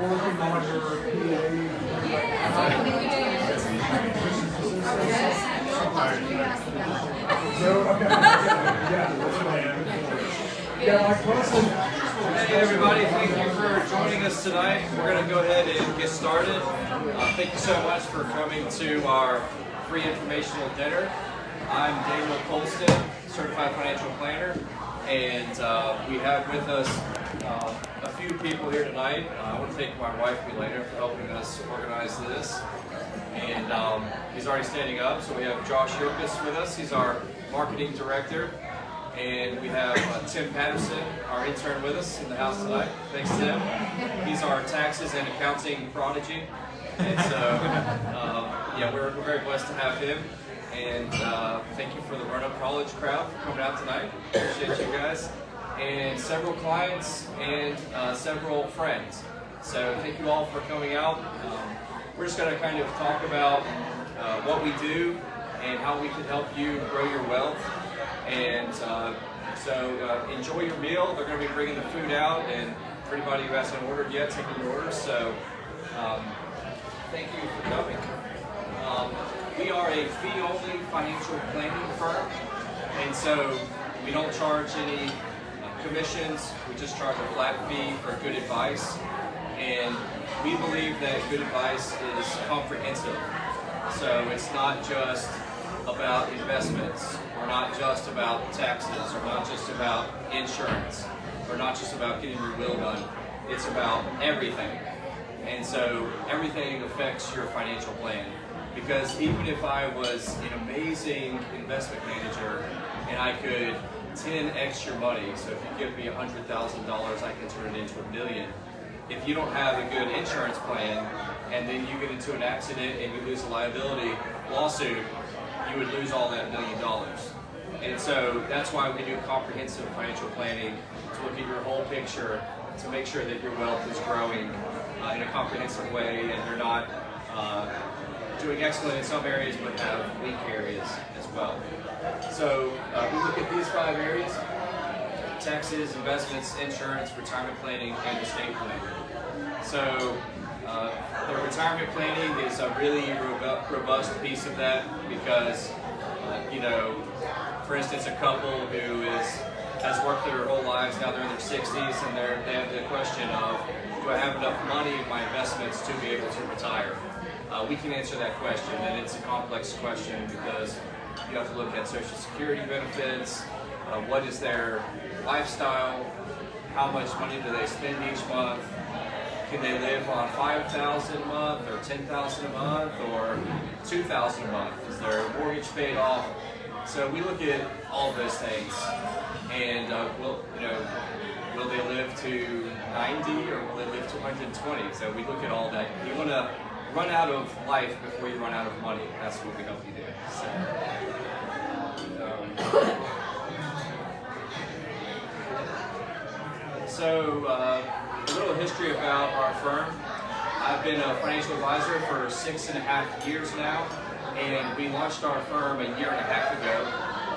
Working on your yeah, like Colston. Hey everybody, thank you for joining us tonight. We're going to go ahead and get started. Thank you so much for coming to our free informational dinner. I'm Daniel Colston, Certified Financial Planner, and we have with us a few people here tonight. I want to thank my wife, Elena, for helping us organize this. And he's already standing up, so we have Josh Yokas with us. He's our Marketing Director. And we have Tim Patterson, our intern, with us in the house tonight. Thanks, Tim. He's our taxes and accounting prodigy. And so, yeah, we're very blessed to have him. And thank you for the Run Up College crowd for coming out tonight. Appreciate you guys. And several clients and several friends. So thank you all for coming out. We're just going to kind of talk about what we do and how we can help you grow your wealth. And so enjoy your meal. They're going to be bringing the food out, and for anybody who hasn't ordered yet, taking your orders. So thank you for coming. We are a fee-only financial planning firm, and so we don't charge any commissions. We just charge a flat fee for good advice, and we believe that good advice is comprehensive. So it's not just about investments, or not just about taxes, or not just about insurance, or not just about getting your will done. It's about everything. And so everything affects your financial plan. Because even if I was an amazing investment manager and I could 10x your money, so if you give me $100,000, I can turn it into $1 million. If you don't have a good insurance plan, and then you get into an accident and you lose a liability lawsuit, you would lose all that $1 million. And so that's why we do comprehensive financial planning, to look at your whole picture, to make sure that your wealth is growing in a comprehensive way, and you're not doing excellent in some areas but have weak areas as well. So we look at these 5 areas: taxes, investments, insurance, retirement planning, and estate planning. So the retirement planning is a really robust piece of that, because you know, for instance, a couple who has worked their whole lives, now they're in their 60s, and they have the question of, do I have enough money in my investments to be able to retire? We can answer that question, and it's a complex question because you have to look at Social Security benefits, what is their lifestyle, how much money do they spend each month, can they live on $5,000 a month, or $10,000 a month, or $2,000 a month? Is their mortgage paid off? So we look at all of those things, and will they live to 90, or will they live to 120? So we look at all that. You want to run out of life before you run out of money. That's what we help you do. So a little history about our firm. I've been a financial advisor for 6.5 years now, and we launched our firm a year and a half ago.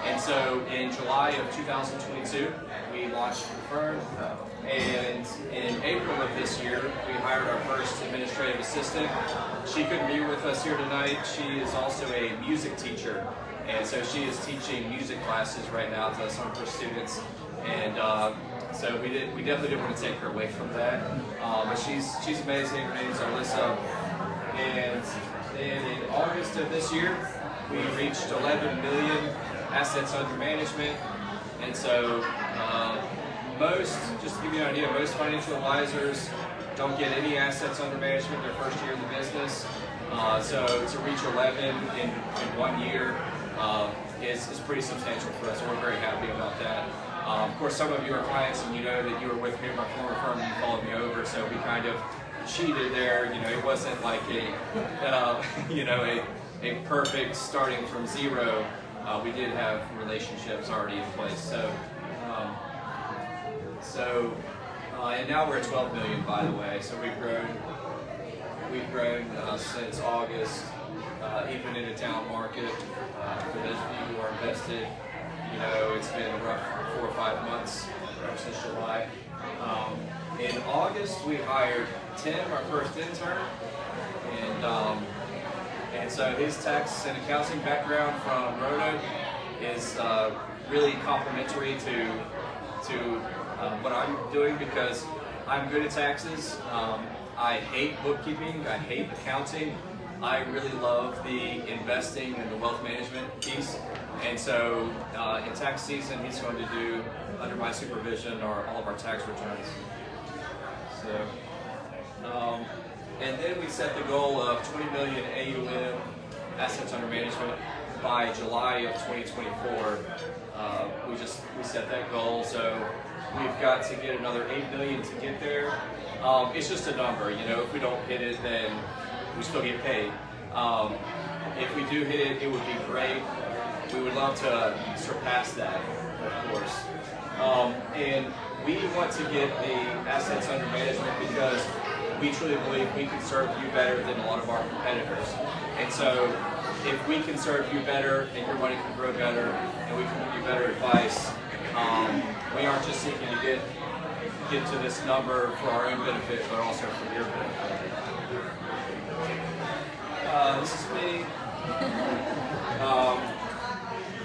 And so in July of 2022, we launched the firm, and in April of this year, we hired our first administrative assistant. She couldn't be with us here tonight. She is also a music teacher, and so she is teaching music classes right now to some of her students. And so we definitely didn't want to take her away from that. But she's amazing. Her name's Alyssa. And then in August of this year, we reached 11 million assets under management. And so just to give you an idea, most financial advisors don't get any assets under management their first year in the business. So to reach 11 in 1 year is pretty substantial for us. So we're very happy about that. Of course, some of you are clients, and you know that you were with me in my former firm and you followed me over, so we kind of cheated there. You know, it wasn't like a perfect starting from zero. We did have relationships already in place. And now we're at 12 million, by the way. So we've grown since August, even in a down market. For those of you who are invested, you know, it's been a rough 4 or 5 months since July. In August, we hired Tim, our first intern, and so his tax and accounting background from Roanoke is really complementary to what I'm doing, because I'm good at taxes. I hate bookkeeping, I hate accounting. I really love the investing and the wealth management piece. And so in tax season, he's going to do, under my supervision, all of our tax returns. So, and then we set the goal of 20 million AUM, assets under management, by July of 2024. We set that goal, so we've got to get another 8 million to get there. It's just a number, you know. If we don't hit it, then we still get paid. If we do hit it, it would be great. We would love to surpass that, of course. And we want to get the assets under management because we truly believe we can serve you better than a lot of our competitors. And so if we can serve you better and your money can grow better and we can give you better advice, we aren't just seeking to get to this number for our own benefit, but also for your benefit. This is me.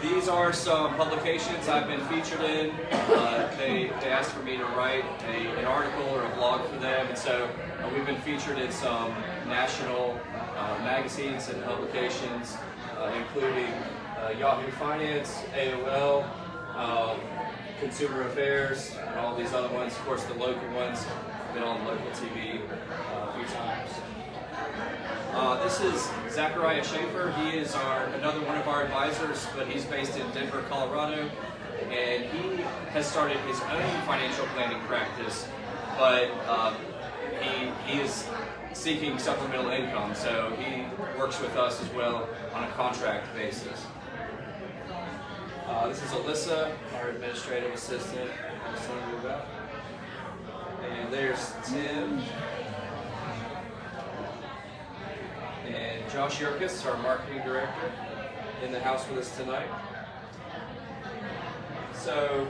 These are some publications I've been featured in. They asked for me to write an article or a blog for them, and so we've been featured in some national magazines and publications, including Yahoo Finance, AOL, Consumer Affairs, and all these other ones. Of course, the local ones have been on local TV a few times. This is Zachariah Schaefer. He is another one of our advisors, but he's based in Denver, Colorado, and he has started his own financial planning practice, but he is seeking supplemental income, so he works with us as well on a contract basis. This is Alyssa, our administrative assistant I was telling you about. And there's Tim. And Josh Yerkes, our marketing director, in the house with us tonight. So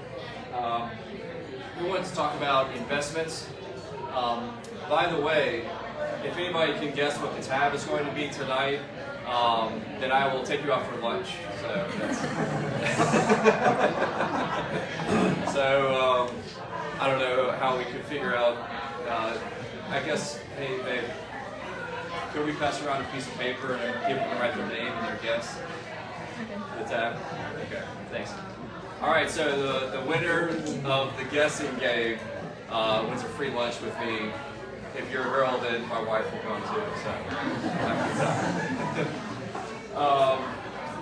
we wanted to talk about investments. By the way, if anybody can guess what the tab is going to be tonight, then I will take you out for lunch. So, I don't know how we could figure out, I guess, hey babe, could we pass around a piece of paper and people can write their name and their guess? Okay. The tab? Okay, thanks. All right, so the winner of the guessing game wins a free lunch with me. If you're a girl, then my wife will come too.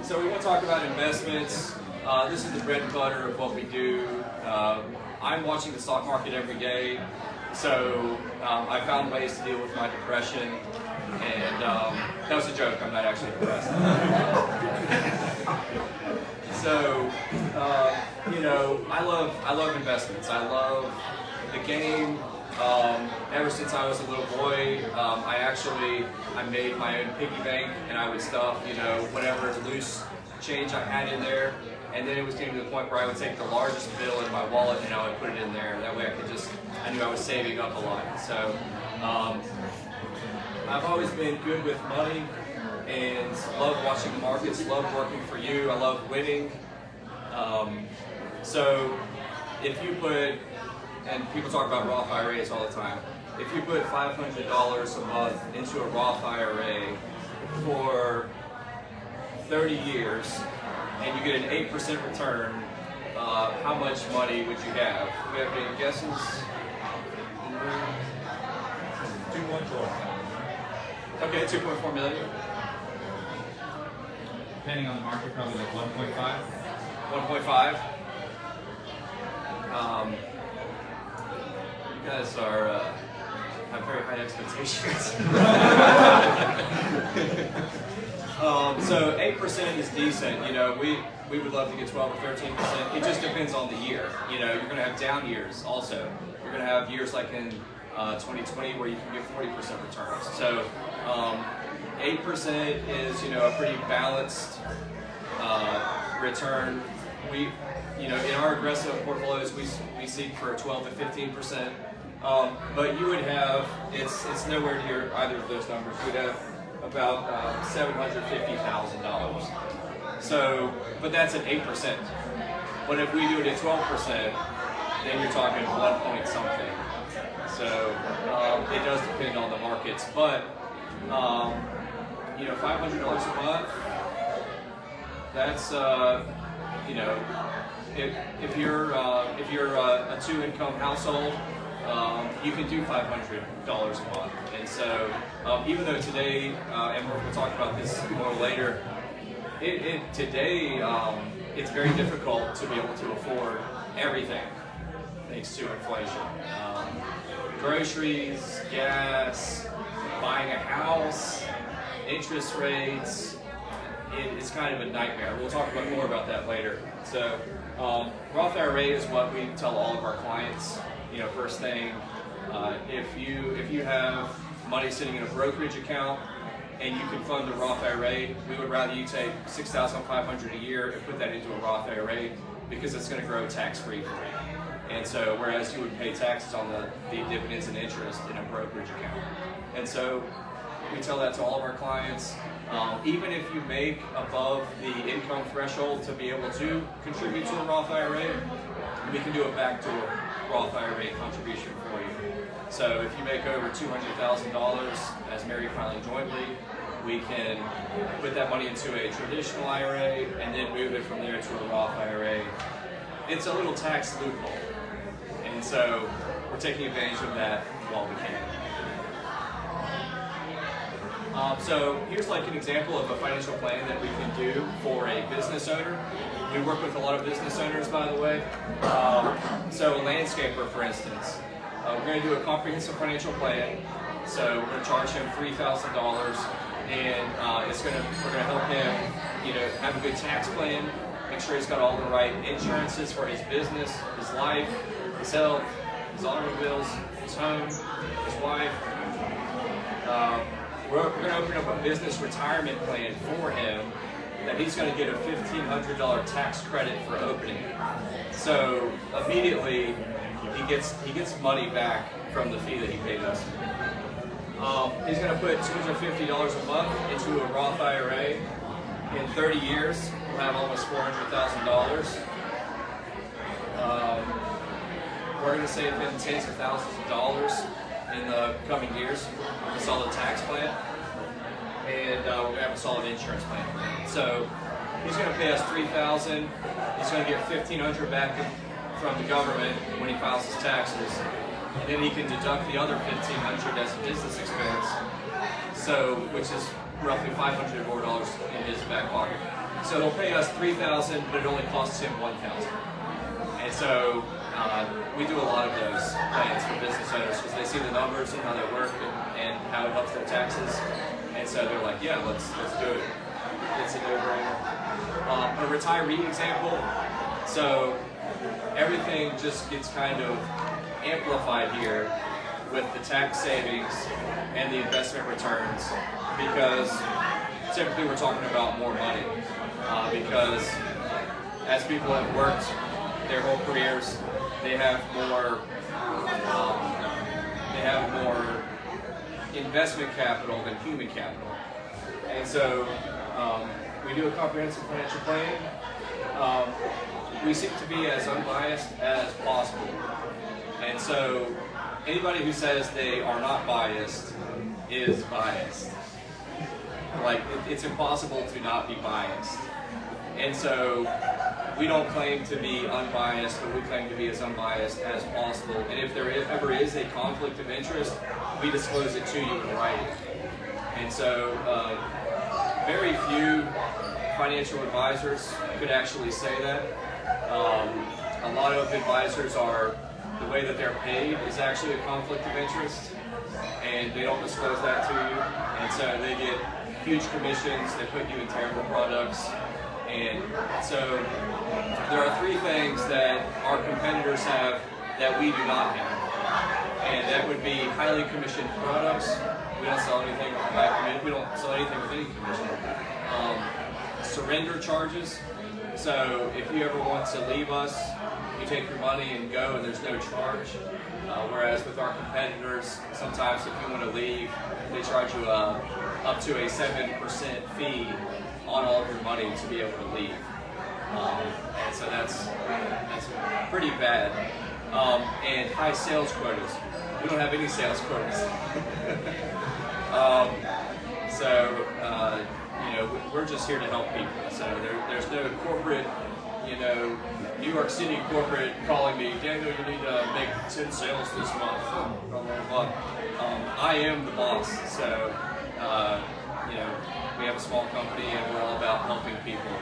So we want to talk about investments. This is the bread and butter of what we do. I'm watching the stock market every day, so I found ways to deal with my depression. And that was a joke. I'm not actually depressed. So, you know, I love investments. I love the game. Ever since I was a little boy, I made my own piggy bank, and I would stuff, you know, whatever loose change I had in there. And then it was getting to the point where I would take the largest bill in my wallet and I would put it in there. That way I knew I was saving up a lot. So I've always been good with money and love watching the markets, love working for you, I love winning. So if you put, and people talk about Roth IRAs all the time, if you put $500 a month into a Roth IRA for 30 years and you get an 8% return, how much money would you have? Do we have any guesses? 2.4. Okay, 2.4 million. Depending on the market, probably like 1.5. 1.5. You guys have very high expectations. So 8% is decent. You know, we would love to get 12 or 13%. It just depends on the year. You know, you're going to have down years also. You're going to have years like in 2020 where you can get 40% returns. So 8% is, you know, a pretty balanced return. You know, in our aggressive portfolios, we seek for 12 to 15% But you would have, it's nowhere near either of those numbers. You would have about $750,000. So, but that's at 8%. But if we do it at 12%, then you're talking 1 point something. So it does depend on the markets. But $500 a month. That's if you're a two-income household, you can do $500 a month. And so even though today, and we'll talk about this more later, today it's very difficult to be able to afford everything thanks to inflation. Groceries, gas, buying a house, interest rates. It's kind of a nightmare. We'll talk about more about that later. So Roth IRA is what we tell all of our clients. First thing, if you have money sitting in a brokerage account and you can fund a Roth IRA, we would rather you take $6,500 a year and put that into a Roth IRA because it's going to grow tax-free for you. And so, whereas you would pay taxes on the dividends and interest in a brokerage account. And so, we tell that to all of our clients. Even if you make above the income threshold to be able to contribute to a Roth IRA, we can do a backdoor Roth IRA contribution for you. So if you make over $200,000 as married filing jointly, we can put that money into a traditional IRA and then move it from there to a Roth IRA. It's a little tax loophole. And so we're taking advantage of that while we can. So here's like an example of a financial plan that we can do for a business owner. We work with a lot of business owners, by the way. So a landscaper, for instance, we're going to do a comprehensive financial plan. So we're going to charge him $3,000, and we're going to help him, have a good tax plan, make sure he's got all the right insurances for his business, his life, his health, his automobiles, his home, his wife. We're going to open up a business retirement plan for him that he's going to get a $1,500 tax credit for opening it. So immediately he gets money back from the fee that he paid us. He's going to put $250 a month into a Roth IRA. In 30 years, we'll have almost $400,000. We're going to save him tens of thousands of dollars in the coming years with a solid tax plan, and we're going to have a solid insurance plan for him. So he's going to pay us $3,000. He's going to get $1,500 back from the government when he files his taxes, and then he can deduct the other $1,500 as a business expense. So, which is roughly $500 more in his back pocket. So he'll pay us $3,000, but it only costs him $1,000. And so we do a lot of those plans for business owners because they see the numbers and how they work and how it helps their taxes. And so they're like, yeah, let's do it. It's a no-brainer. A retiree example. So everything just gets kind of amplified here with the tax savings and the investment returns because typically we're talking about more money because as people have worked their whole careers, they have more investment capital than human capital. And so we do a comprehensive financial plan. We seek to be as unbiased as possible. And so anybody who says they are not biased is biased. Like, it's impossible to not be biased. And so we don't claim to be unbiased, but we claim to be as unbiased as possible. And if there ever is a conflict of interest, we disclose it to you in writing. And so very few financial advisors could actually say that. A lot of advisors the way that they're paid is actually a conflict of interest, and they don't disclose that to you. And so they get huge commissions, they put you in terrible products. And so there are three things that our competitors have that we do not have. And that would be highly commissioned products. We don't sell anything with high commission. We don't sell anything with any commission. Surrender charges. So if you ever want to leave us, you take your money and go and there's no charge. Whereas with our competitors, sometimes if you want to leave, they charge you up to a 7% fee on all of your money to be able to leave. And so that's pretty bad. And high sales quotas. We don't have any sales quotas. We're just here to help people. So there's no corporate, New York City corporate calling me, Daniel, you need to make 10 sales this month. Blah, blah, blah. I am the boss. So, we have a small company and we're all about helping people.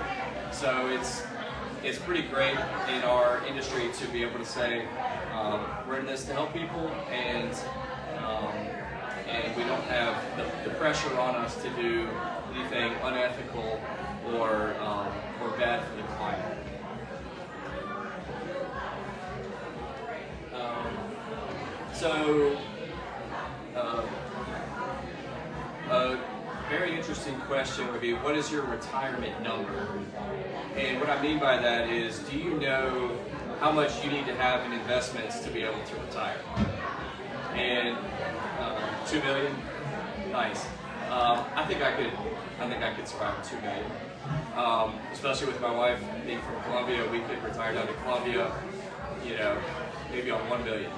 So it's pretty great in our industry to be able to say we're in this to help people, and we don't have the pressure on us to do anything unethical or bad for the client. A very interesting question would be, what is your retirement number? And what I mean by that is, do you know how much you need to have in investments to be able to retire? And 2 million? Nice. I think I could survive with 2 million. Especially with my wife being from Colombia, we could retire down to Colombia, maybe on 1 million.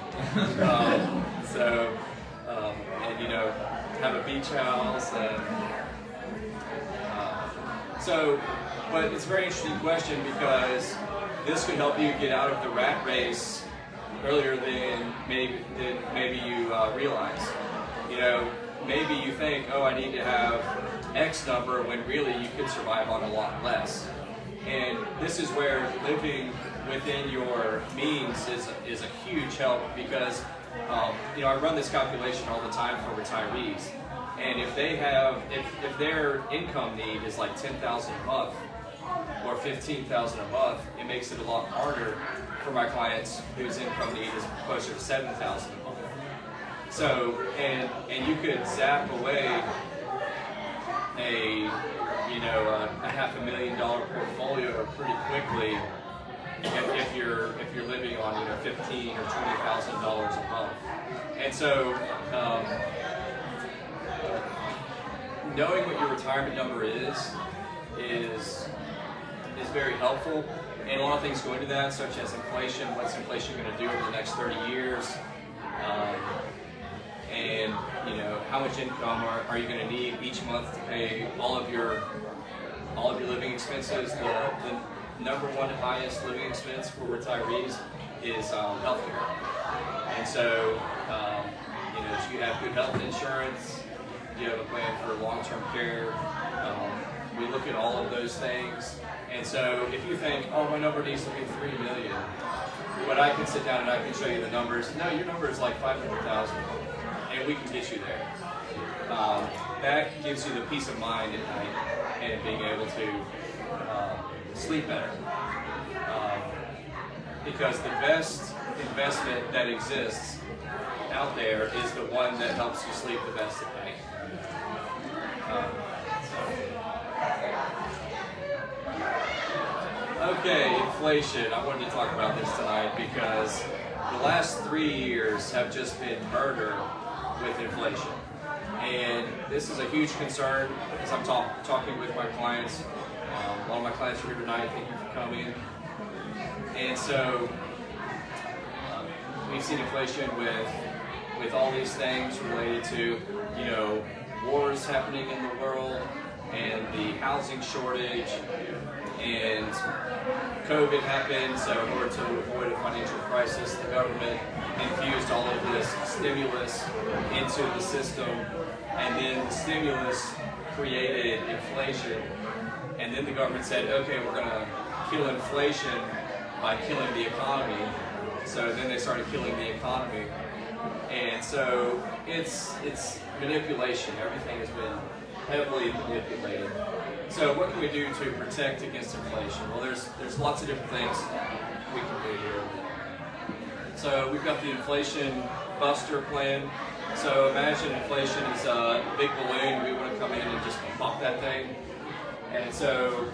Have a beach house. But it's a very interesting question, because this could help you get out of the rat race earlier than maybe you realize. Maybe you think, oh, I need to have X number, when really you could survive on a lot less. And this is where living within your means is a huge help, because I run this calculation all the time for retirees, and if their income need is like $10,000 a month or $15,000 a month, it makes it a lot harder for my clients whose income need is closer to $7,000 a month. So, and you could zap away a $500,000 portfolio pretty quickly if you're living on $15,000 or $20,000 a month. And so knowing what your retirement number is very helpful, and a lot of things go into that, such as inflation. What's inflation going to do over the next 30 years? And how much income are you going to need each month to pay all of your living expenses? The number one highest living expense for retirees is healthcare. And so, do you have good health insurance? Do you have a plan for long-term care? We look at all of those things. And so if you think, oh, my number needs to be 3 million, but I can sit down and I can show you the numbers. No, your number is like 500,000, and we can get you there. That gives you the peace of mind at night and being able to sleep better. Because the best investment that exists out there is the one that helps you sleep the best at night. Okay, inflation. I wanted to talk about this tonight because the last 3 years have just been murder with inflation. And this is a huge concern because I'm talking with my clients. A lot of my clients are here tonight. Thank you for coming. And so we've seen inflation with all these things related to, wars happening in the world, and the housing shortage, and COVID happened, so in order to avoid a financial crisis, the government infused all of this stimulus into the system, and then the stimulus created inflation, and then the government said, okay, we're going to kill inflation by killing the economy. So then they started killing the economy. And so it's manipulation. Everything has been heavily manipulated. So what can we do to protect against inflation? Well, there's lots of different things we can do here. So we've got the inflation buster plan. So imagine inflation is a big balloon. We want to come in and just pop that thing. And so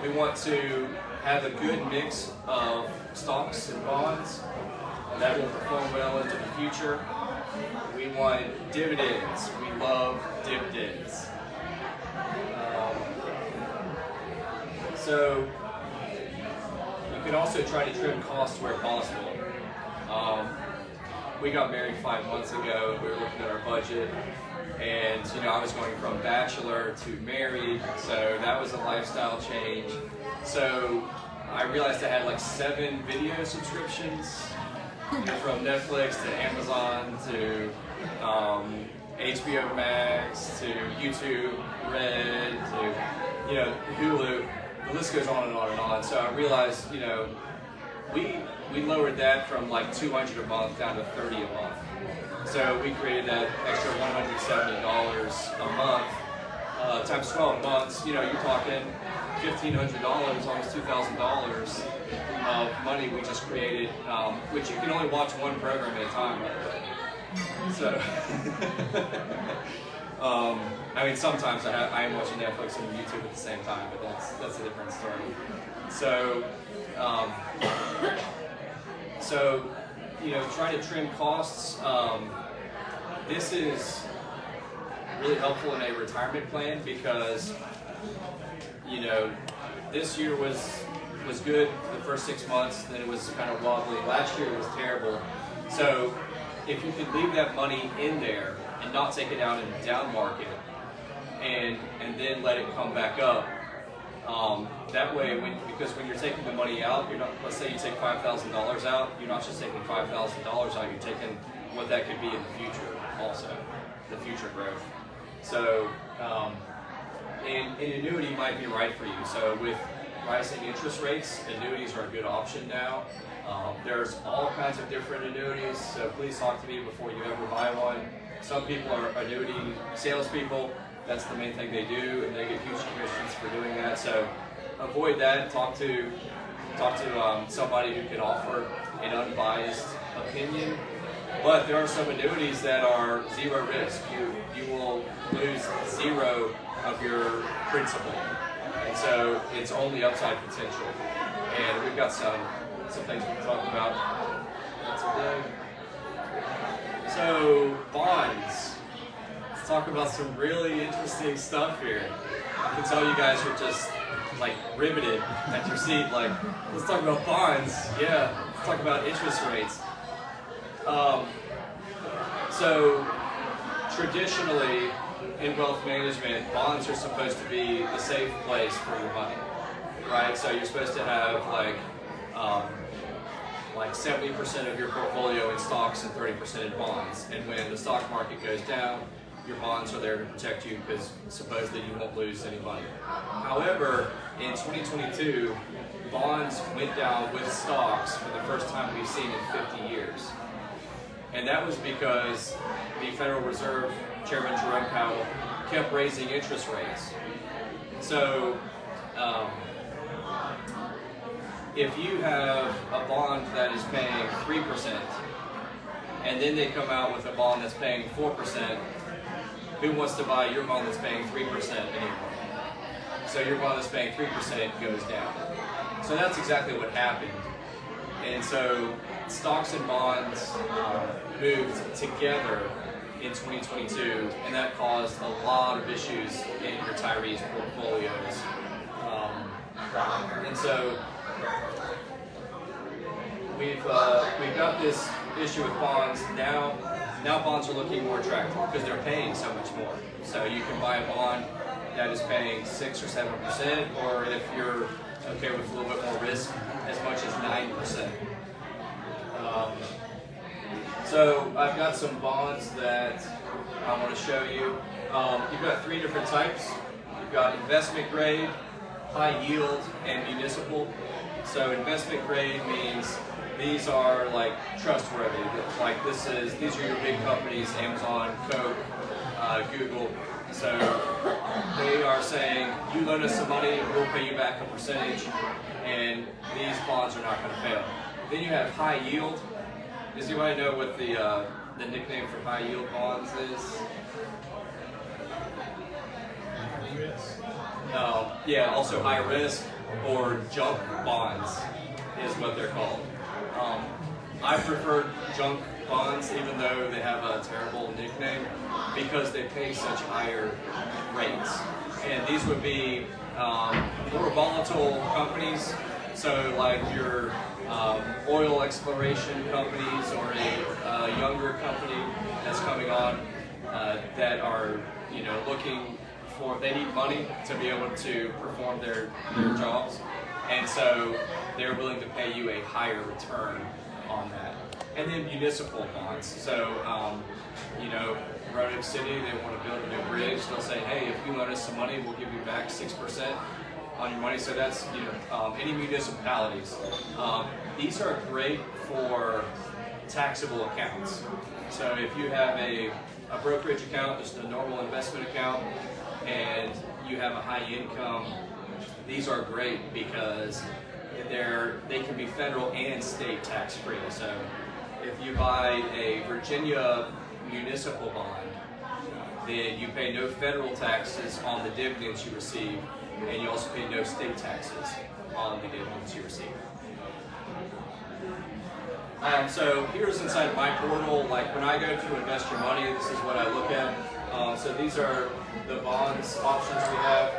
we want to have a good mix of stocks and bonds, that will perform well into the future. We want dividends. We love dividends. So you can also try to trim costs where possible. We got married 5 months ago, and we were looking at our budget, and I was going from bachelor to married, so that was a lifestyle change. So I realized I had like 7 video subscriptions, from Netflix to Amazon to HBO Max to YouTube Red to Hulu. The list goes on and on and on. So I realized we lowered that from like $200 a month down to $30 a month. So we created that extra $170 a month times 12 months. You're talking $1,500, almost $2,000 of money we just created, which you can only watch one program at a time. So, I mean, sometimes I am watching Netflix and YouTube at the same time, but that's a different story. So, trying to trim costs. This is really helpful in a retirement plan because, this year was good for the first 6 months, then it was kind of wobbly. Last year was terrible. So if you could leave that money in there and not take it out in the down market and then let it come back up, that way, because when you're taking the money out, you're not, let's say you take $5,000 out, you're not just taking $5,000 out, you're taking what that could be in the future also, the future growth. So, an annuity might be right for you. So with rising interest rates, annuities are a good option now. There's all kinds of different annuities, so please talk to me before you ever buy one. Some people are annuity salespeople. That's the main thing they do, and they get huge commissions for doing that. So avoid that. Talk to somebody who can offer an unbiased opinion. But there are some annuities that are zero risk. You will lose zero of your principal, and so it's only upside potential. And we've got some things we can talk about today. So bonds. Let's talk about some really interesting stuff here. I can tell you guys are just like riveted at your seat. Like, let's talk about bonds. Yeah, let's talk about interest rates. So traditionally in wealth management, bonds are supposed to be the safe place for your money, right? So you're supposed to have like 70% of your portfolio in stocks and 30% in bonds. And when the stock market goes down, your bonds are there to protect you because supposedly you won't lose any money. However, in 2022, bonds went down with stocks for the first time we've seen in 50 years. And that was because the Federal Reserve Chairman Jerome Powell kept raising interest rates. So if you have a bond that is paying 3% and then they come out with a bond that's paying 4%, who wants to buy your bond that's paying 3% anymore? So your bond that's paying 3% goes down. So that's exactly what happened. And so stocks and bonds moved together in 2022, and that caused a lot of issues in retirees' portfolios. And so we've got this issue with bonds now. Now bonds are looking more attractive because they're paying so much more. So you can buy a bond that is paying 6 or 7%, or if you're okay with a little bit more risk, as much as 9%. So I've got some bonds that I want to show you. You've got 3 different types. You've got investment grade, high yield, and municipal. So investment grade means these are like trustworthy. Like these are your big companies, Amazon, Coke, Google. So they are saying, you loan us some money, we'll pay you back a percentage, and these bonds are not going to fail. Then you have high yield. Does anybody know what the nickname for high yield bonds is? Yeah, also high risk or junk bonds is what they're called. I prefer junk bonds, even though they have a terrible nickname, because they pay such higher rates. And these would be more volatile companies, so like your oil exploration companies or a younger company that's coming on that are looking for, they need money to be able to perform their jobs, and so they're willing to pay you a higher return on that. And then municipal bonds. So, Roanoke City, they want to build a new bridge. They'll say, hey, if you loan us some money, we'll give you back 6% on your money. So that's, any municipalities. These are great for taxable accounts. So if you have a brokerage account, just a normal investment account, and you have a high income, these are great because they can be federal and state tax free. So if you buy a Virginia municipal bond, then you pay no federal taxes on the dividends you receive, and you also pay no state taxes on the dividends you receive. So here's inside my portal, like when I go to invest your money, this is what I look at. So these are the bonds options we have.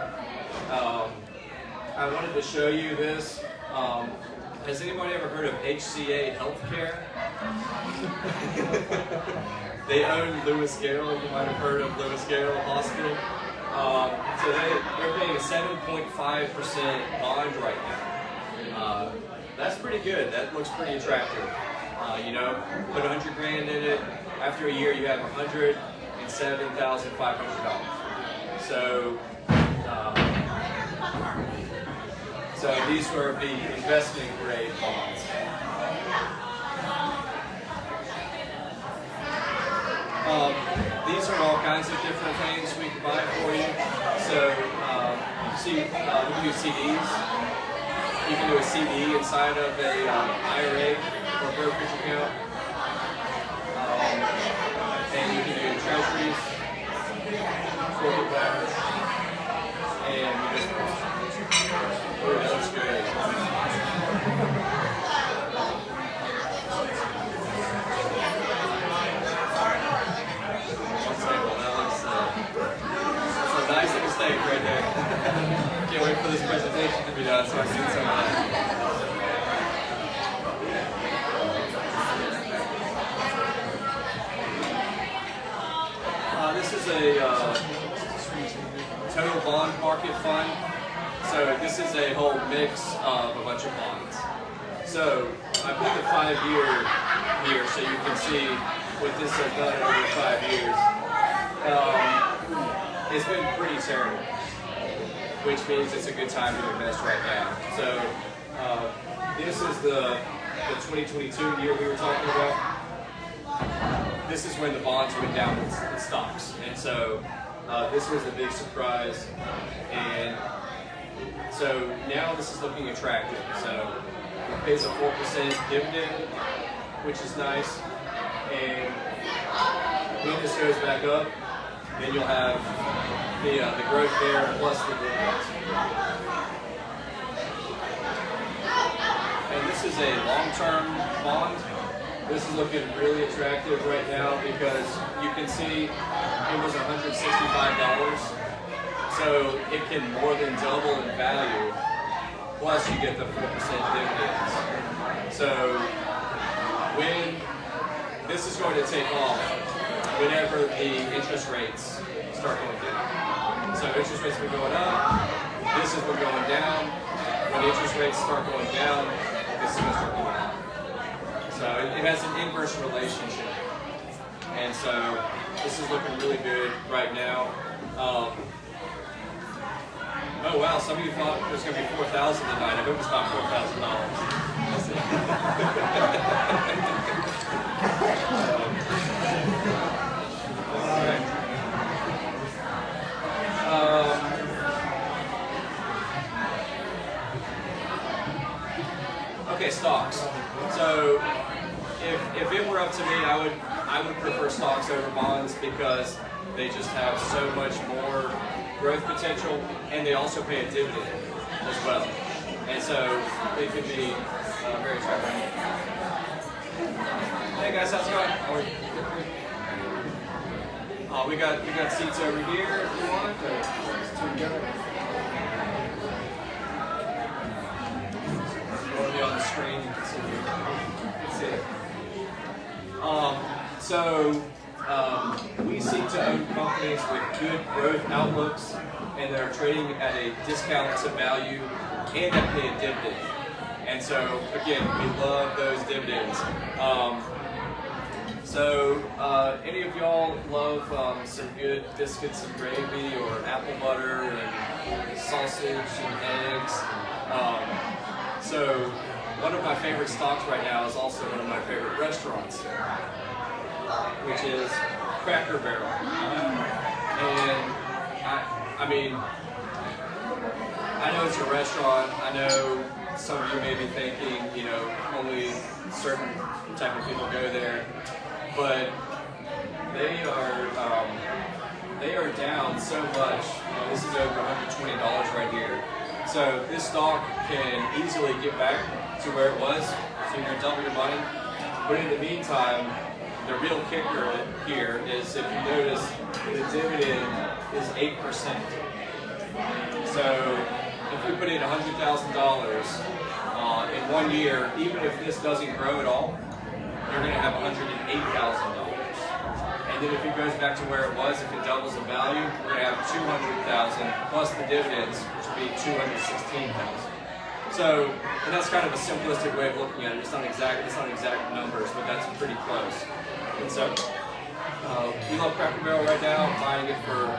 I wanted to show you this. Has anybody ever heard of HCA Healthcare? They own Lewis Gale. You might have heard of Lewis Gale Hospital. So they're paying a 7.5% bond right now. That's pretty good. That looks pretty attractive. Put 100 grand in it. After a year, you have $107,500. So these were the investment grade bonds. These are all kinds of different things we can buy for you. So we can do CDs. You can do a CD inside of a IRA or brokerage account. And you can do treasuries, corporate bonds, and municipals. Oh, that looks good. That's a nice little steak right there. Can't wait for this presentation to be done so I can get some of that. This is a total bond market fund. So this is a whole mix of a bunch of bonds. So I put the 5-year here so you can see what this has done over 5 years. It's been pretty terrible, which means it's a good time to invest right now. So this is the 2022 year we were talking about. This is when the bonds went down with stocks. And so this was a big surprise. And so now this is looking attractive. So it pays a 4% dividend, which is nice. And when this goes back up, then you'll have the growth there plus the dividends. And this is a long-term bond. This is looking really attractive right now because you can see it was $165. So it can more than double in value, plus you get the 4% dividends. So when this is going to take off, whenever the interest rates start going down. So interest rates have been going up, this has been going down. When interest rates start going down, this is going to start going up. So it has an inverse relationship. And so this is looking really good right now. Oh wow, some of you thought it was going to be $4,000 tonight. I hope it's not $4,000. Okay, stocks. So if it were up to me, I would prefer stocks over bonds because they just have so much more growth potential, and they also pay a dividend as well. And so they could be very attractive. Hey guys, how's it going? We got seats over here if you want. Two together. It'll be on the screen. You can see it. We seek to own companies with good growth outlooks and that are trading at a discount to value and that pay a dividend. And so, again, we love those dividends. Any of y'all love some good biscuits and gravy or apple butter and sausage and eggs? So one of my favorite stocks right now is also one of my favorite restaurants, which is Cracker Barrel. And I know it's a restaurant. I know some of you may be thinking, only certain type of people go there, but they are down so much. This is over $120 right here. So this stock can easily get back to where it was. So you're gonna double your money. But in the meantime, the real kicker here is, if you notice, the dividend is 8%. So if we put in $100,000 in 1 year, even if this doesn't grow at all, you're going to have $108,000. And then if it goes back to where it was, if it doubles in value, we're going to have $200,000 plus the dividends, which would be $216,000. So, and that's kind of a simplistic way of looking at it. It's not exact numbers, but that's pretty close. And so, we love Cracker Barrel right now. I'm buying it for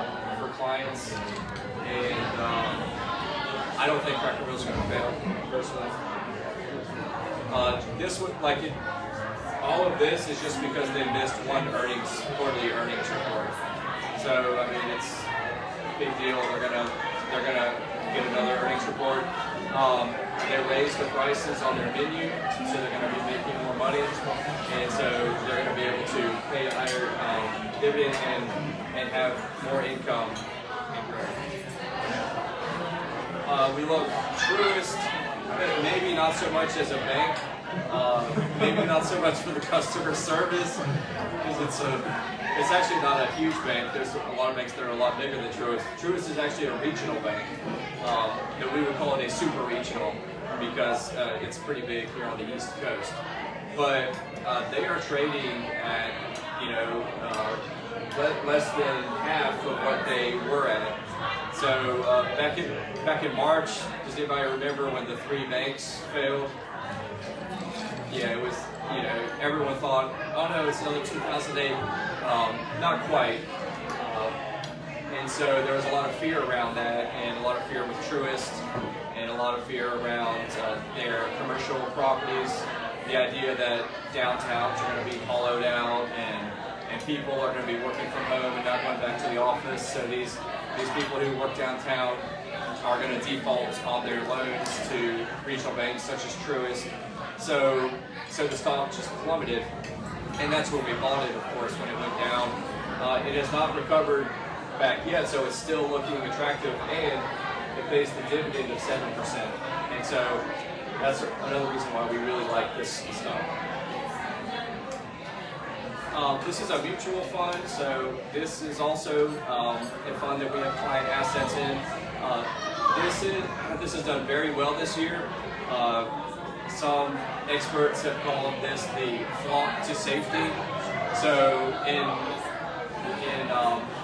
clients, and I don't think Cracker Barrel is going to fail, personally. All of this is just because they missed one quarterly earnings report. So it's a big deal. They're gonna get another earnings report. They raised the prices on their menu, so they're gonna be making more money, and so they're gonna be able to pay a higher dividend and have more income and growth. We love Truist. Maybe not so much as a bank. Maybe not so much for the customer service, because it's actually not a huge bank. There's a lot of banks that are a lot bigger than Truist. Truist is actually a regional bank. That we would call it a super regional, because it's pretty big here on the East Coast. But they are trading at less than half of what they were at. So back in March, does anybody remember when the 3 banks failed? Yeah, it was, everyone thought, oh no, it's another 2008. Not quite. And so there was a lot of fear around that, and a lot of fear with Truist, and a lot of fear around their commercial properties. The idea that downtowns are going to be hollowed out, and people are going to be working from home and not going back to the office. So these people who work downtown are going to default on their loans to regional banks such as Truist. So the stock just plummeted, and that's where we bought it, of course, when it went down. It has not recovered back yet, so it's still looking attractive, and it pays the dividend of 7%. And so that's another reason why we really like this stock. This is a mutual fund, so this is also a fund that we have client assets in. This has done very well this year. Some experts have called this the flock to safety. So in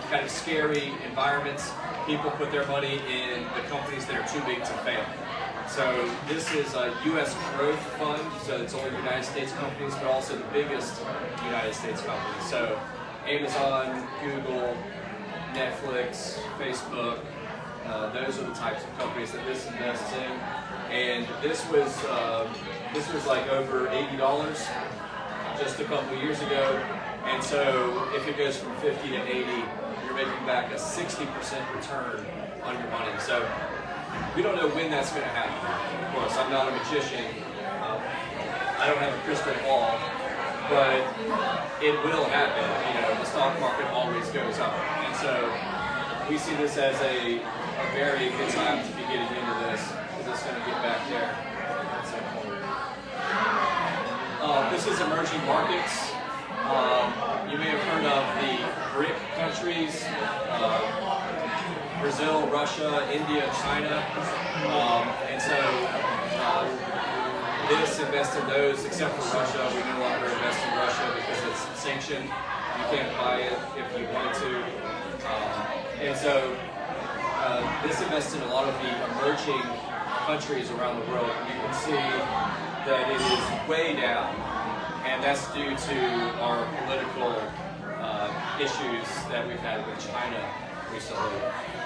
kind of scary environments, people put their money in the companies that are too big to fail. So this is a U.S. growth fund, so it's all United States companies, but also the biggest United States companies. So Amazon, Google, Netflix, Facebook, those are the types of companies that this invests in. And this was like over $80 just a couple years ago. And so if it goes from 50 to 80, you're making back a 60% return on your money. So we don't know when that's going to happen. Of course, I'm not a magician. I don't have a crystal ball, but it will happen. The stock market always goes up. And so we see this as a very good time to be getting into this, because it's going to get back there. This is emerging markets. You may have heard of the BRIC countries, Brazil, Russia, India, China, and so this invest in those, except for Russia. We no longer invest in Russia because it's sanctioned. You can't buy it if you wanted to. And so this invests in a lot of the emerging countries around the world. You can see that it is way down, and that's due to our political issues that we've had with China recently.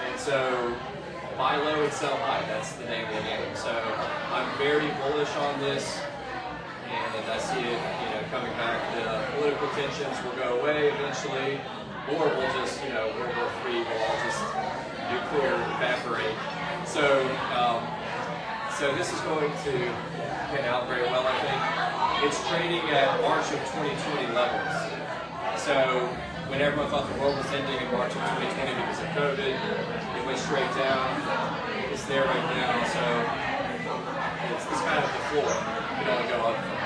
And so buy low and sell high, that's the name of the game. So I'm very bullish on this, and I see it coming back. The political tensions will go away eventually, or we'll just, World War III will all just nuclear evaporate. So, so this is going to pan out very well, I think. It's trading at March of 2020 levels. So when everyone thought the world was ending in March of 2020 because of COVID, it went straight down. It's there right now, so it's kind of the floor. It can only go up from here.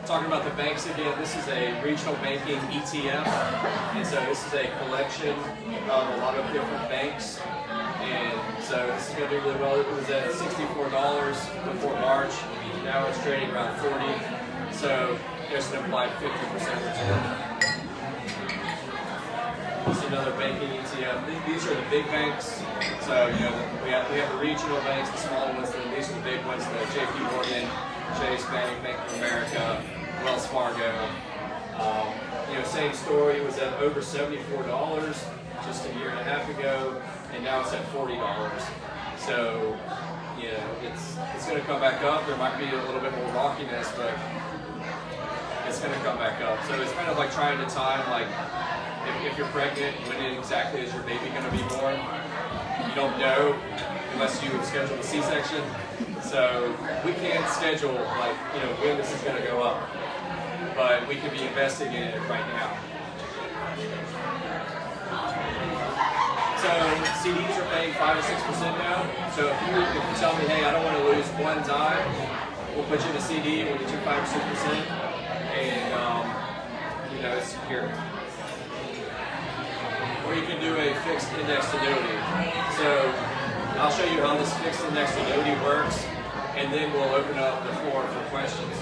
Talking about the banks again, this is a regional banking ETF, and so this is a collection of a lot of different banks, and so this is going to do really well. It was at $64 before March, now it's trading around 40, so there's an implied 50% return. This is another banking ETF. These are the big banks, so we have the regional banks, the smaller ones, and these are the big ones, the JP Morgan, Chase Bank, Bank of America, Wells Fargo. Same story. It was at over $74 just a year and a half ago, and now it's at $40. So, it's going to come back up. There might be a little bit more rockiness, but it's going to come back up. So it's kind of like trying to time, like if you're pregnant, when exactly is your baby going to be born? You don't know unless you schedule a C-section. So we can't schedule when this is going to go up, but we can be investing in it right now. So CDs are paying 5 to 6% now. So if you tell me, hey, I don't want to lose one dime, we'll put you in a CD, we'll get you 5 or 6%, and it's secure. Or you can do a fixed indexed annuity. So I'll show you how this fixed indexed annuity works, and then we'll open up the floor for questions.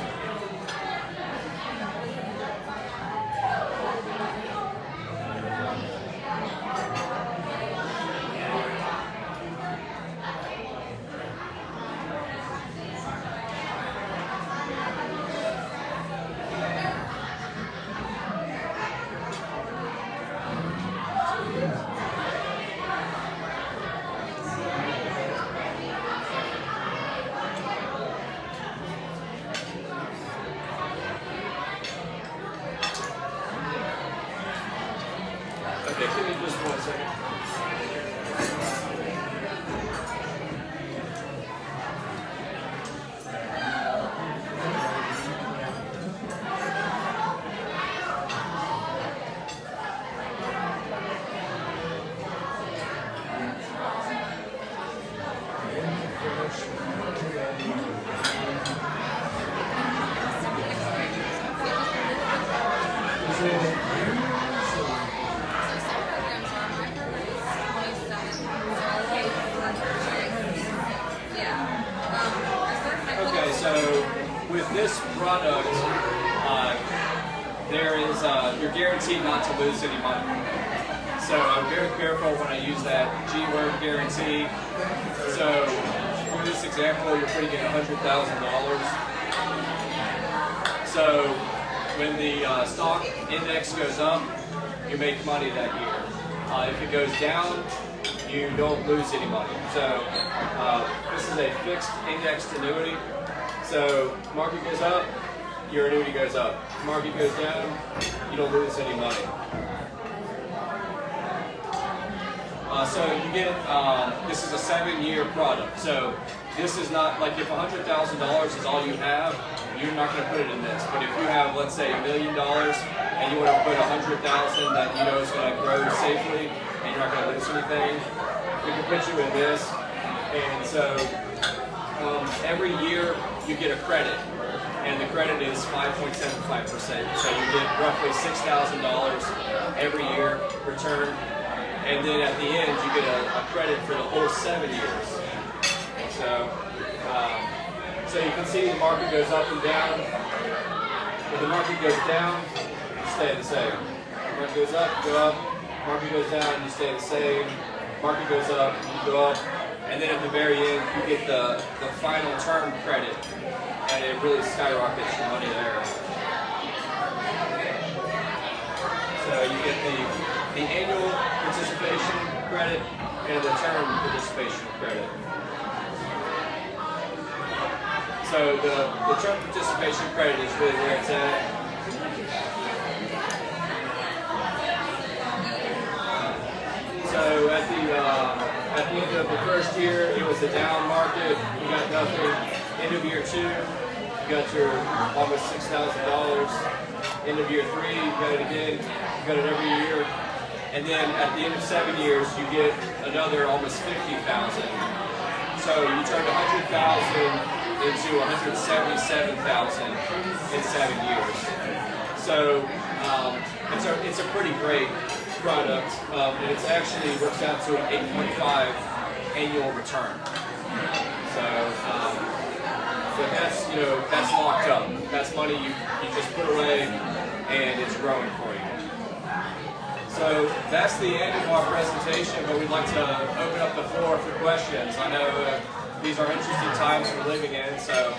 Okay, give me just 1 second. Okay, so with this product, you're guaranteed not to lose any money. So I'm very careful when I use that G word, guarantee. So for this example, you're putting in $100,000. So when the stock index goes up, you make money that year. If it goes down, you don't lose any money. So this is a fixed indexed annuity. So market goes up, your annuity goes up. Market goes down, you don't lose any money. So you get, this is a 7-year product. So this is not, like if $100,000 is all you have, you're not going to put it in this. But if you have, let's say, $1 million and you want to put $100,000 that is going to grow safely and you're not going to lose anything, we can put you in this. And so every year you get a credit, and the credit is 5.75%. So you get roughly $6,000 every year returned, and then at the end you get a credit for the whole 7 years. So you can see the market goes up and down. If the market goes down, you stay the same. The market goes up, you go up. Market goes down, you stay the same. Market goes up, you go up. And then at the very end, you get the final term credit, and it really skyrockets your money there. So you get the annual participation credit and the term participation credit. So the term participation credit is really where it's at. So at the end of the first year, it was a down market. You got nothing. End of year 2, you got your almost $6,000. End of year 3, you got it again. You got it every year. And then at the end of 7 years, you get another almost $50,000. So you turned $100,000 into $177,000 in 7 years. So it's a pretty great product, and it's actually works out to an 8.5 annual return. So that's locked up. That's money you just put away, and it's growing for you. So that's the end of our presentation, but we'd like to open up the floor for questions. I know these are interesting times we're living in, so if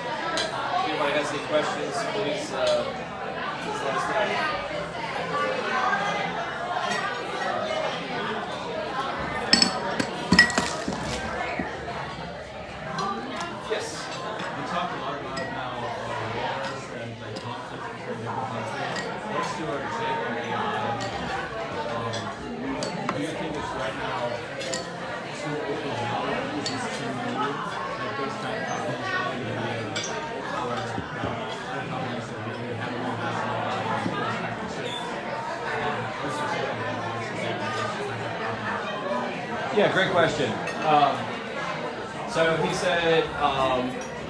anybody has any questions, please let us know. Yes? You talked a lot about how wars and like conflict between different countries. What's your take on AI? Do you think it's right now too open now? Is this too new? Like those kind of companies that are in the or other companies that we have more investment? Yeah, great question. So he said,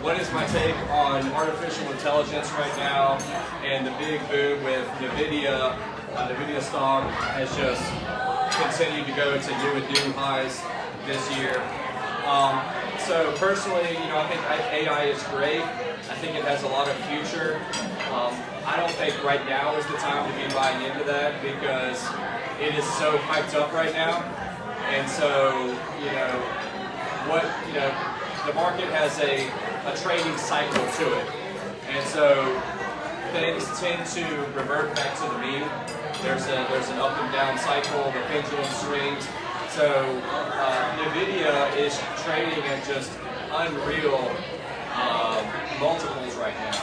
what is my take on artificial intelligence right now and the big boom with NVIDIA? NVIDIA stock has just continued to go to new highs this year. So personally, I think AI is great. I think it has a lot of future. I don't think right now is the time to be buying into that because it is so hyped up right now. And so, the market has a trading cycle to it. And so things tend to revert back to the mean. There's an up and down cycle, the pendulum swings. So NVIDIA is trading at just unreal multiples right now.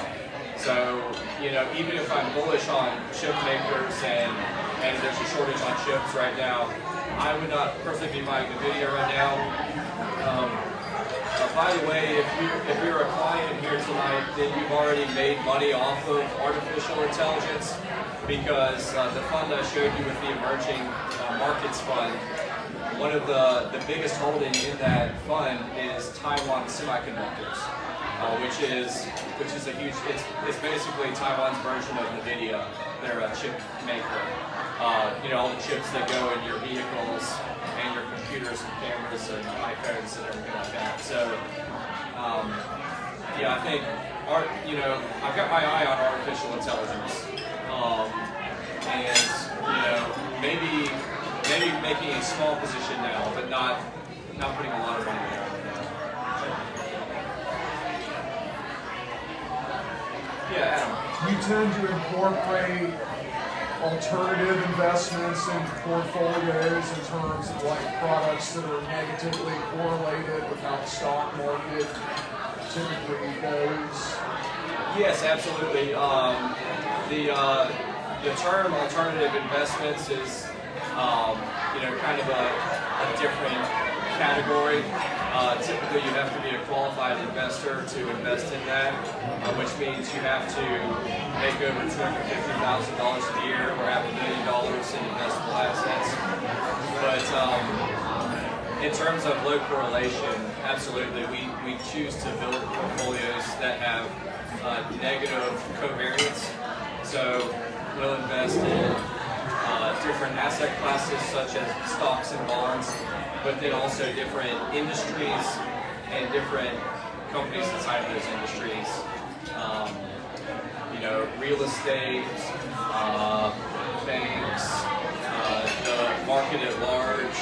So, even if I'm bullish on chip makers and there's a shortage on chips right now, I would not personally be buying NVIDIA right now. By the way, if you're a client here tonight, then you've already made money off of artificial intelligence because the fund I showed you with the emerging markets fund, one of the biggest holding in that fund is Taiwan Semiconductors, which is a huge. It's basically Taiwan's version of NVIDIA. They're a chip maker. All the chips that go in your vehicles and your computers and cameras and iPhones and everything like that. So, I think I've got my eye on artificial intelligence, and maybe making a small position now, but not putting a lot of money there. Yeah, Adam. You tend to incorporate alternative investments in portfolios in terms of like products that are negatively correlated with how the stock market typically goes. Yes, absolutely. The term alternative investments is kind of a different category. Typically, you have to be a qualified investor to invest in that, which means you have to make over $250,000 a year or have $1 million in investable assets. But in terms of low correlation, absolutely. We choose to build portfolios that have negative covariance. So we'll invest in different asset classes such as stocks and bonds, but then also different industries and different companies inside of those industries. You know, real estate, banks, the market at large,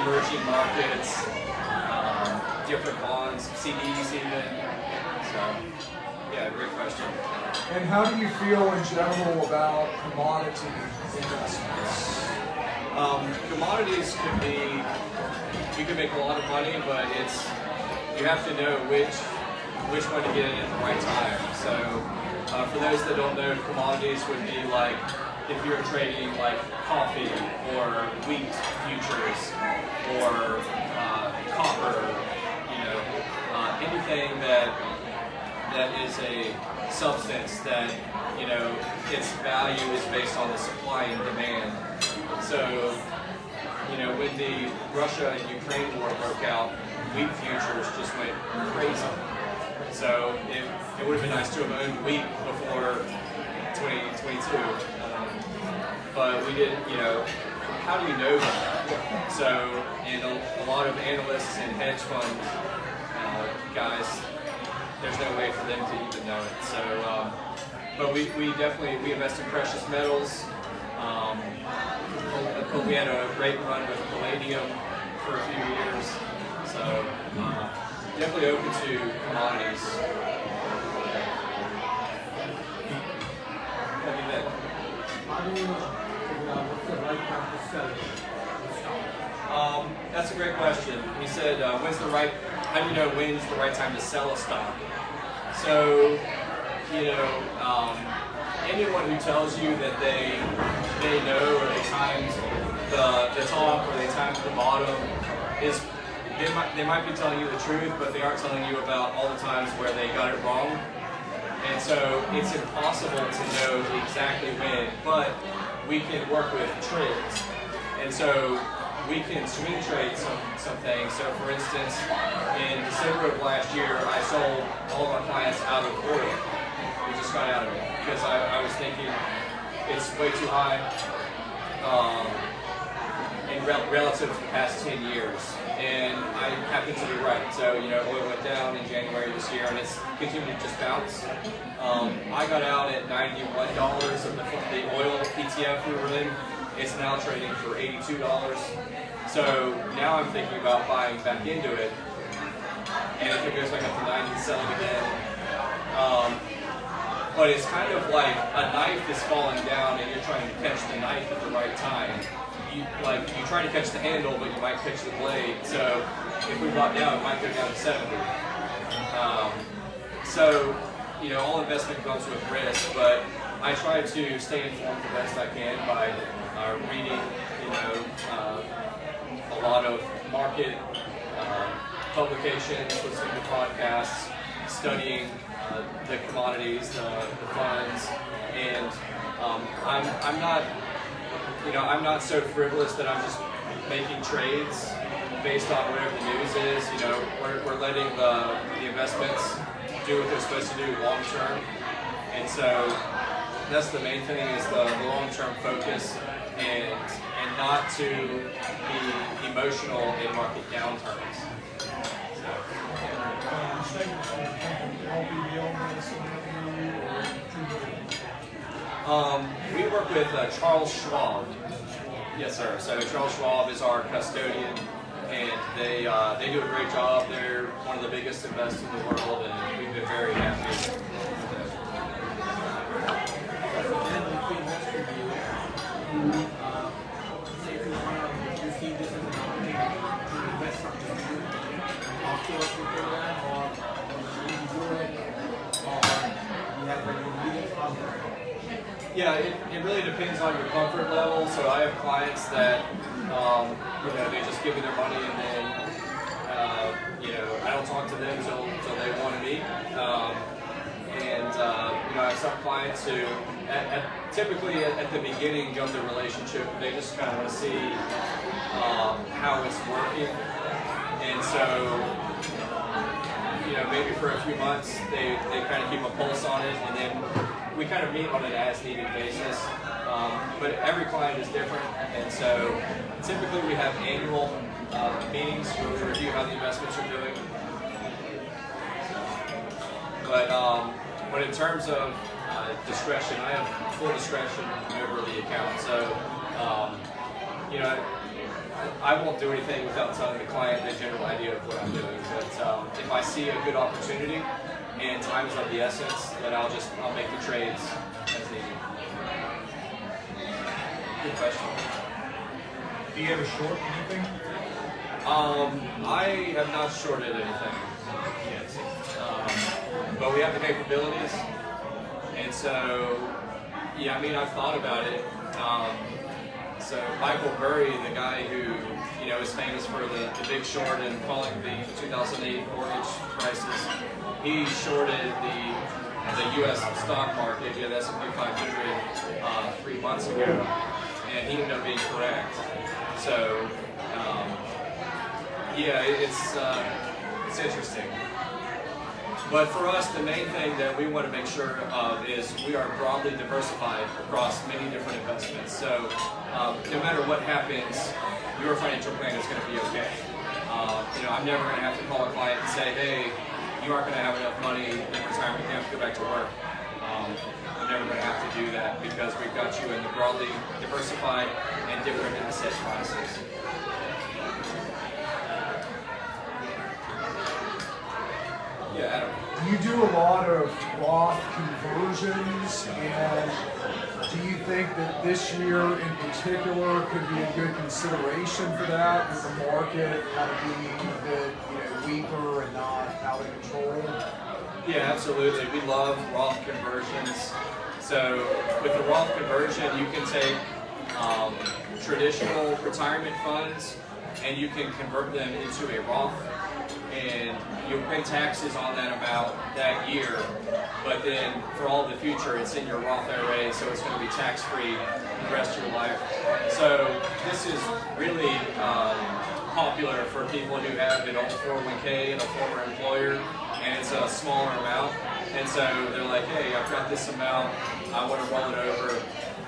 emerging markets, different bonds, CDs even. So, yeah, great question. And how do you feel in general about commodity investments? Commodities can be, you can make a lot of money, but you have to know which one to get in at the right time. So for those that don't know, commodities would be like if you're trading like coffee or wheat futures or copper, you know, anything that is a substance that, you know, its value is based on the supply and demand. So, you know, when the Russia and Ukraine war broke out, wheat futures just went crazy. So it would have been nice to have owned wheat before 2022. But we didn't, you know, how do you know that? So, and a lot of analysts and hedge fund guys, there's no way for them to even know it. So, but we definitely, invest in precious metals. But we had a great run with palladium for a few years. So, definitely open to commodities. What do you think? How do you figure out what's the right time to sell it? That's a great question. He said, how do you know when's the right time to sell a stock? So, you know, anyone who tells you that they know or they timed the top or they timed the bottom they might be telling you the truth, but they aren't telling you about all the times where they got it wrong. And so it's impossible to know exactly when, but we can work with trends. And so we can swing trade some things. So for instance, in December of last year, I sold all of my clients out of oil. We just got out of it because I was thinking it's way too high in relative to the past 10 years. And I happened to be right. So, you know, oil went down in January this year and it's continued to just bounce. I got out at $91 of the oil ETF we were in. It's now trading for $82. So now I'm thinking about buying back into it. And if it goes back up to 90, selling again. But it's kind of like a knife is falling down and you're trying to catch the knife at the right time. You try to catch the handle, but you might catch the blade. So if we brought down, it might go down to 70. So, you know, all investment comes with risk, but I try to stay informed the best I can by reading, you know, a lot of market publications, listening to podcasts, studying the commodities, the funds, and I'm not so frivolous that I'm just making trades based on whatever the news is. You know, we're letting the investments do what they're supposed to do long term, and so that's the main thing is the long-term focus and not to be emotional in market downturns. We work with Charles Schwab. Yes, sir. So Charles Schwab is our custodian, and they do a great job. They're one of the biggest investors in the world, and we've been very happy. Yeah, it really depends on your comfort level. So I have clients that, you know, they just give me their money and then, you know, I don't talk to them until they want to meet. You know, I have some clients who typically at the beginning of the relationship, they just kind of want to see how it's working, and so maybe for a few months they kind of keep a pulse on it, and then we kind of meet on an as-needed basis. But every client is different, and so typically we have annual meetings where we review how the investments are doing. But in terms of discretion, I have full discretion over the account. So, I won't do anything without telling the client the general idea of what I'm doing. But if I see a good opportunity and time is of the essence, then I'll make the trades as needed. Good question. Do you ever short anything? I have not shorted anything yet, but we have the capabilities, and so yeah, I mean, I've thought about it. So Michael Burry, the guy who is famous for the big short and calling the 2008 mortgage crisis, he shorted the U.S. stock market, the S&P 500, 3 months ago, and he ended up being correct. So yeah, it's interesting. But for us, the main thing that we want to make sure of is we are broadly diversified across many different investments. So no matter what happens, your financial plan is going to be okay. I'm never going to have to call a client and say, hey, you aren't going to have enough money in retirement, you have to go back to work. I'm never going to have to do that because we've got you in the broadly diversified and different asset classes. Yeah, Adam. You do a lot of Roth conversions, and do you think that this year in particular could be a good consideration for that, with the market kind of being a bit weaker and not out of control? Yeah, absolutely. We love Roth conversions. So with the Roth conversion, you can take traditional retirement funds and you can convert them into a Roth, and you'll pay taxes on that amount that year, but then for all the future it's in your Roth IRA, so it's going to be tax-free the rest of your life. So this is really popular for people who have an old 401k and a former employer, and it's a smaller amount, and so they're like, hey, I've got this amount, I want to roll it over,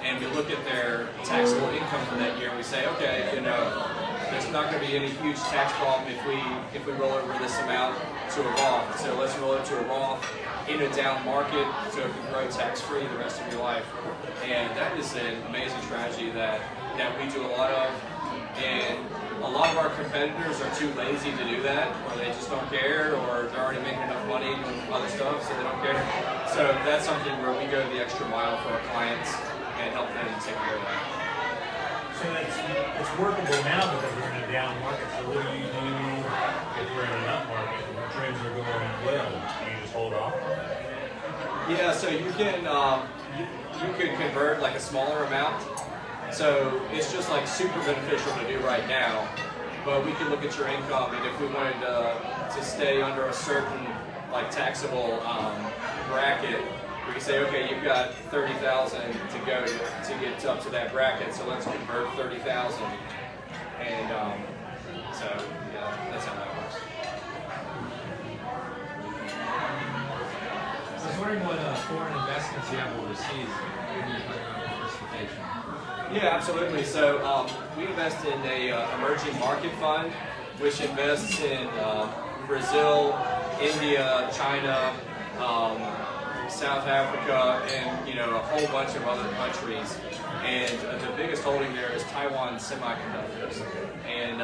and we look at their taxable income for that year and we say, okay, there's not going to be any huge tax problem if we roll over this amount to a Roth. So let's roll it to a Roth in a down market so it can grow tax-free the rest of your life. And that is an amazing strategy that we do a lot of. And a lot of our competitors are too lazy to do that, or they just don't care, or they're already making enough money doing other stuff, so they don't care. So that's something where we go the extra mile for our clients and help them take care of that. So it's workable now because we're in a down market. So what do you do if we're in an up market and the trends are going well? Do you just hold off? Yeah, so you could convert like a smaller amount. So it's just like super beneficial to do right now. But we can look at your income, and if we wanted to stay under a certain like taxable bracket, we can say, okay, you've got 30,000 to go to get up to that bracket, so let's convert 30,000. And so, yeah, that's how that works. I was wondering what foreign investments you have overseas when you're talking about diversification. Yeah, absolutely. So we invest in a emerging market fund, which invests in Brazil, India, China, South Africa, and a whole bunch of other countries. And the biggest holding there is Taiwan Semiconductors. And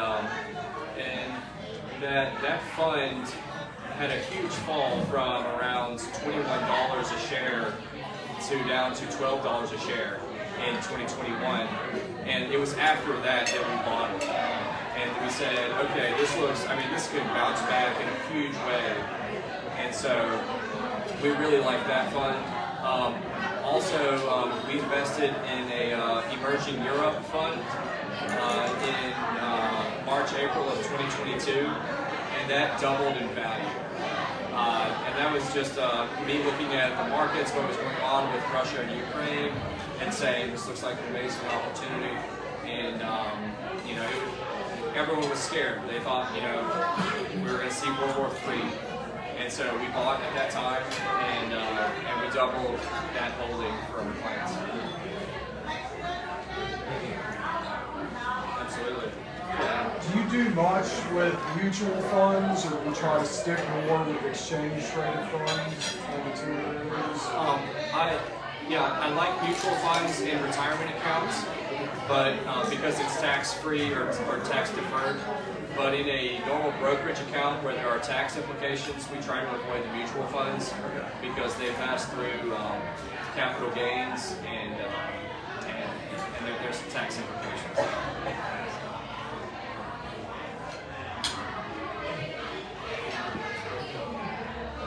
that fund had a huge fall from around $21 a share to down to $12 a share in 2021. And it was after that we bought it. And we said, okay, this could bounce back in a huge way. And so we really like that fund. Also, we invested in a emerging Europe fund in March, April of 2022, and that doubled in value. And that was just me looking at the markets, what was going on with Russia and Ukraine, and saying this looks like an amazing opportunity. And you know, everyone was scared. They thought, you know, we were going to see World War III. And so we bought at that time, and we doubled that holding from clients. Absolutely. Yeah. Do you do much with mutual funds, or do you try to stick more with exchange traded funds on the two areas? I like mutual funds and retirement accounts, but because it's tax-free or tax deferred. But in a normal brokerage account where there are tax implications, we try to avoid the mutual funds because they pass through capital gains and there's some tax implications.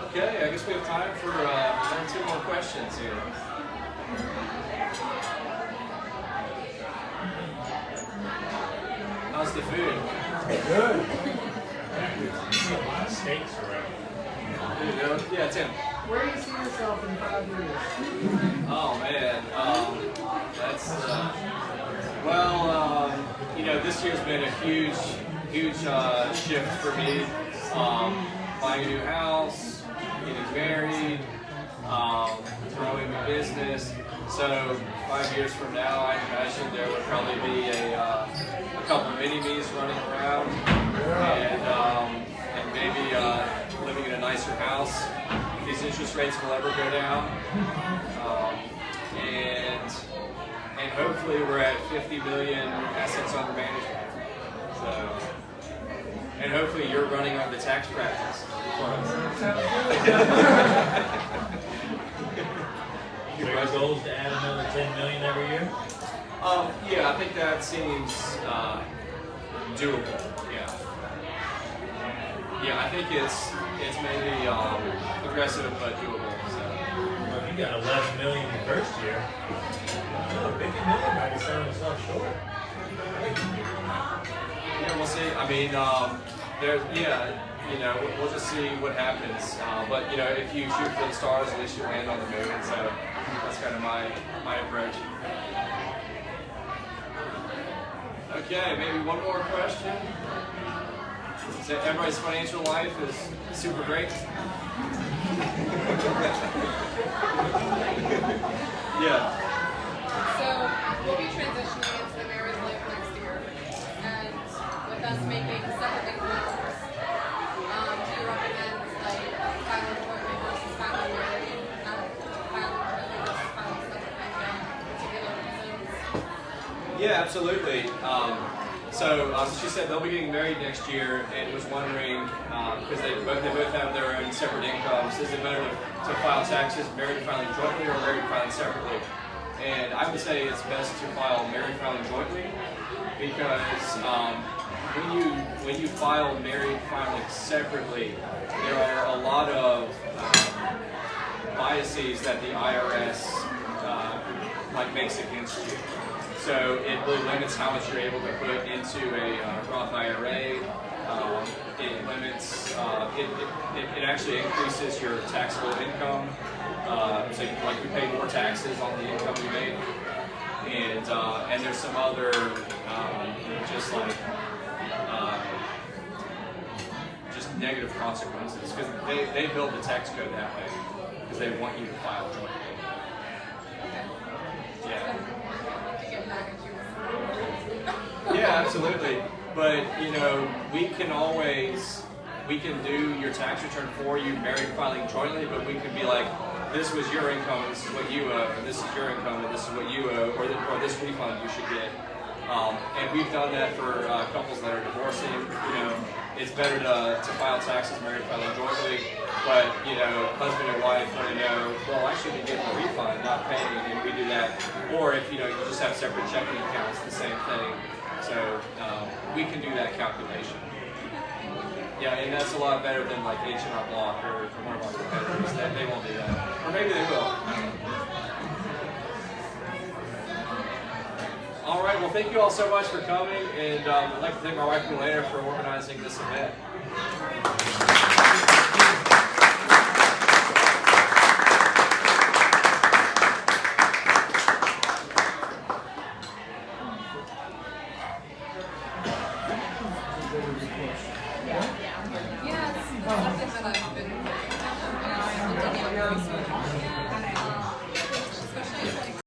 Okay, I guess we have time for 1 or 2 more questions here. How's the food? Good. You see a lot of steaks around. There you go. Yeah, Tim. Where do you see yourself in 5 years? Oh man, that's you know, this year's been a huge shift for me. Buying a new house, getting married, growing a business. So 5 years from now, I imagine there would probably be a couple mini-me's running around, and maybe living in a nicer house. If these interest rates will ever go down, and hopefully we're at 50 million assets under management. So, and hopefully you're running on the tax practice. Your goal is to add another 10 million every year? Yeah, I think that seems doable. Yeah, I think it's maybe aggressive but doable. So. Well, if you got 11 million in the first year, 50 million might be selling itself short. Yeah, we'll see. I mean, you know, we'll just see what happens. But you know, if you shoot for the stars, at least you land on the moon. So that's kind of my approach. Okay, maybe one more question. So everybody's financial life is super great. Yeah. So we'll be transitioning into the married life next year, and with us making separate incomes, do you recommend like filing jointly versus filing married, filing jointly versus filing separate income, particular reasons? Yeah, absolutely. So she said they'll be getting married next year, and was wondering because they both have their own separate incomes. Is it better to file taxes married filing jointly or married filing separately? And I would say it's best to file married filing jointly because when you file married filing separately, there are a lot of biases that the IRS makes against you. So it really limits how much you're able to put into a Roth IRA. It limits, it actually increases your taxable income. So you pay more taxes on the income you make. And there's some other just negative consequences because they build the tax code that way because they want you to file jointly. Yeah. Yeah, absolutely. But you know, we can do your tax return for you, married filing jointly. But we can be like, this was your income, this is what you owe, and this is your income, and this is what you owe, or this refund you should get. And we've done that for couples that are divorcing. You know, it's better to file taxes married filing jointly. But you know, husband and wife want to know, well, actually, they get a refund, not paying, and we do that. Or if you just have separate checking accounts, the same thing. So we can do that calculation. Yeah, and that's a lot better than like H&R Block or one of our competitors. They won't do that, or maybe they will. All right. Well, thank you all so much for coming, and I'd like to thank my wife Milena for organizing this event.